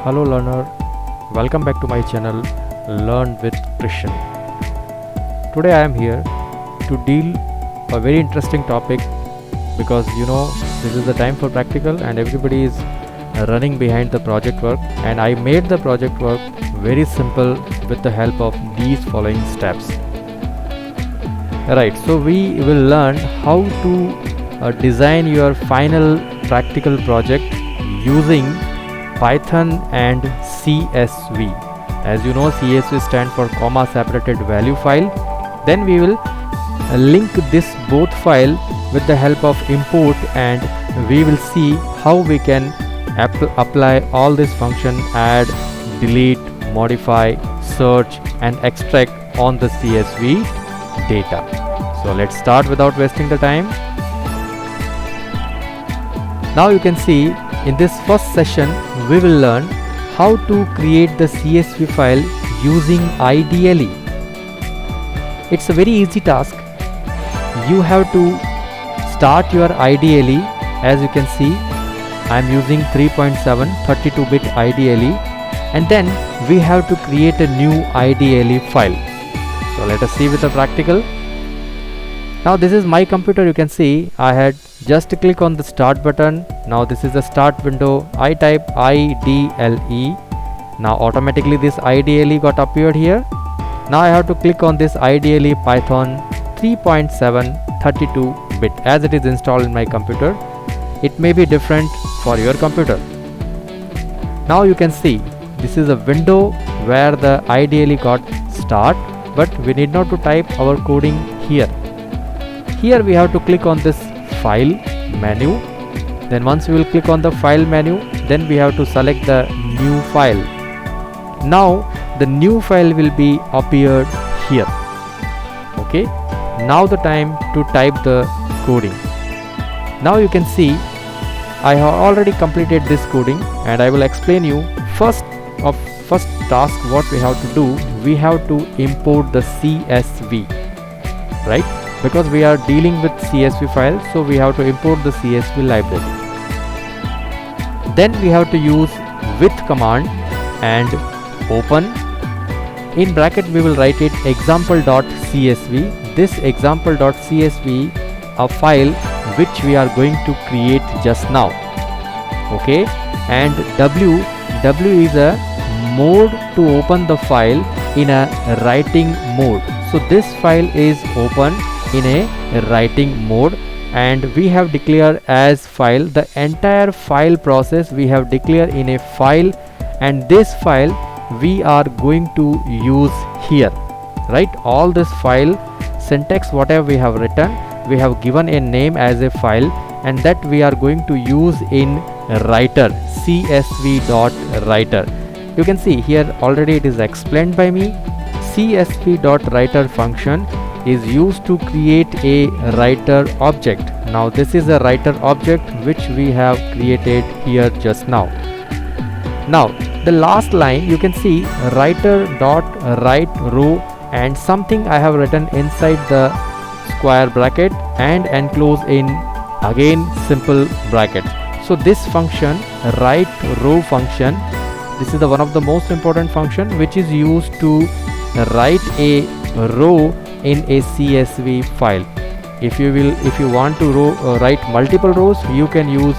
Hello learner, welcome back to my channel Learn with Christian. Today I am here to deal a very interesting topic because this is the time for practical and everybody is running behind the project work, and I made the project work very simple with the help of these following steps. Right, so we will learn how to design your final practical project using Python and CSV. As you know, CSV stands for comma separated value file. Then we will link this both file with the help of import, and we will see how we can apply all this function: add, delete, modify, search and extract on the CSV data. So let's start without wasting the time. Now you can see in this first session we will learn how to create the CSV file using IDLE. It's a very easy task. You have to start your IDLE. As you can see, I am using 3.7 32-bit IDLE, and then we have to create a new IDLE file. So let us see with the practical. Now this is my computer. You can see I had just click on the start button. Now this is the start window. I type IDLE. Now automatically this IDLE got appeared here. Now I have to click on this IDLE Python 3.7 32-bit as it is installed in my computer. It may be different for your computer. Now you can see this is a window where the IDLE got start, but we need not to type our coding here. Here we have to click on this file menu. Then once we will click on the file menu, then we have to select the new file. Now the new file will be appeared here. Okay, now the time to type the coding. Now you can see I have already completed this coding, and I will explain you first task what we have to do. We have to import the CSV, right? Because we are dealing with CSV files, so we have to import the CSV library. Then we have to use with command and open. In bracket we will write it example.csv. This example.csv a file which we are going to create just now. Okay, and W is a mode to open the file in a writing mode. So this file is open in a writing mode, and we have declared as file the entire file process we have declared in a file, and this file we are going to use here, right? All this file syntax whatever we have written, we have given a name as a file, and that we are going to use in writer, csv.writer. You can see here already it is explained by me. csv.writer function is used to create a writer object. Now this is a writer object which we have created here just now. Now the last line you can see writer.write row, and something I have written inside the square bracket and enclose in again simple bracket. So this function, write row function, this is the one of the most important function which is used to write a row in a CSV file. If you want to write multiple rows, you can use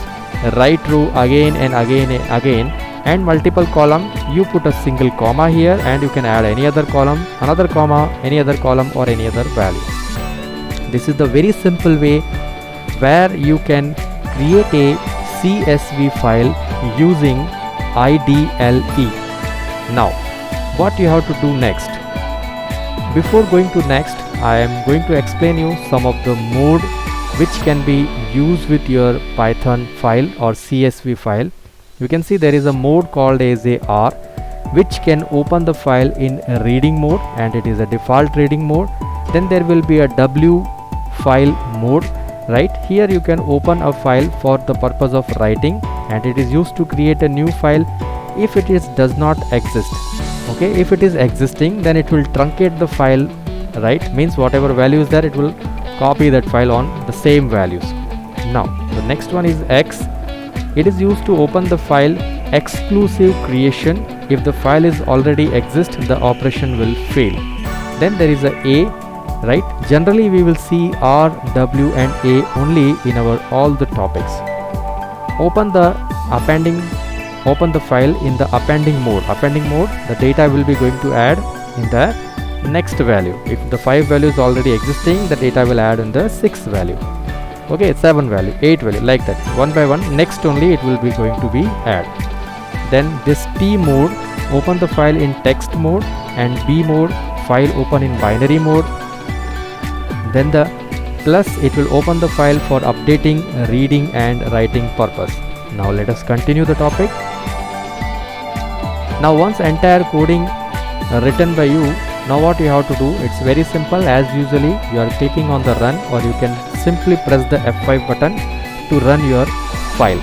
write row again and again and again, and multiple column you put a single comma here, and you can add any other column, another comma, any other column or any other value. This is the very simple way where you can create a CSV file using IDLE. Now what you have to do next? Before going to next, I am going to explain you some of the mode which can be used with your Python file or CSV file. You can see there is a mode called as a R which can open the file in reading mode, and it is a default reading mode. Then there will be a W file mode. Right here you can open a file for the purpose of writing, and it is used to create a new file if it does not exist. Okay, if it is existing, then it will truncate the file, right? Means whatever value is there, it will copy that file on the same values. Now the next one is X. It is used to open the file exclusive creation. If the file is already exist, the operation will fail. Then there is a right? Generally we will see R, W and A only in our all the topics. Open the file in the appending mode. Appending mode, the data will be going to add in the next value. If the 5 value is already existing, the data will add in the 6th value. Okay, 7 value, 8 value, like that. One by one, next only it will be going to be add. Then this T mode, open the file in text mode, and B mode, file open in binary mode. Then the plus, it will open the file for updating, reading and writing purpose. Now let us continue the topic. Now once entire coding written by you, now what you have to do, it's very simple. As usually you are clicking on the run, or you can simply press the F5 button to run your file.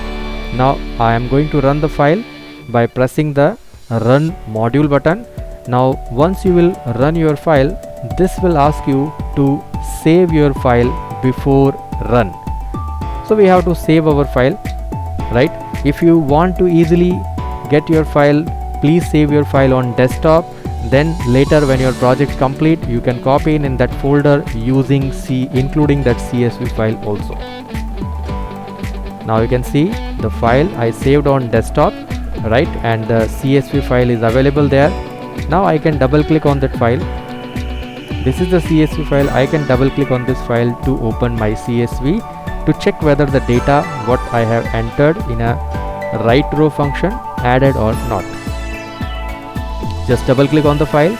Now I am going to run the file by pressing the run module button. Now once you will run your file, this will ask you to save your file before run. So we have to save our file, right? If you want to easily get your file, please save your file on desktop. Then later when your project complete, you can copy in that folder using including that CSV file also. Now you can see the file I saved on desktop, right? And the CSV file is available there. Now I can double click on that file. This is the CSV file. I can double click on this file to open my CSV to check whether the data what I have entered in a write row function added or not. Just double click on the file,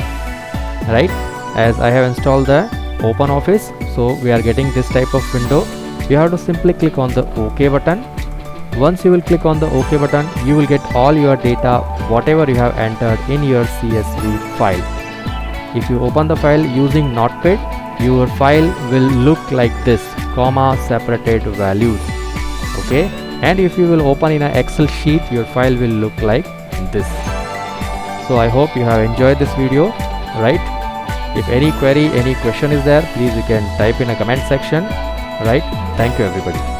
right? As I have installed the OpenOffice, so we are getting this type of window. You have to simply click on the OK button. Once you will click on the OK button, you will get all your data whatever you have entered in your CSV file. If you open the file using Notepad, your file will look like this, comma separated values. Okay, and if you will open in an Excel sheet, your file will look like this. So I hope you have enjoyed this video, right? If any query, any question is there, please you can type in a comment section, right? Thank you everybody.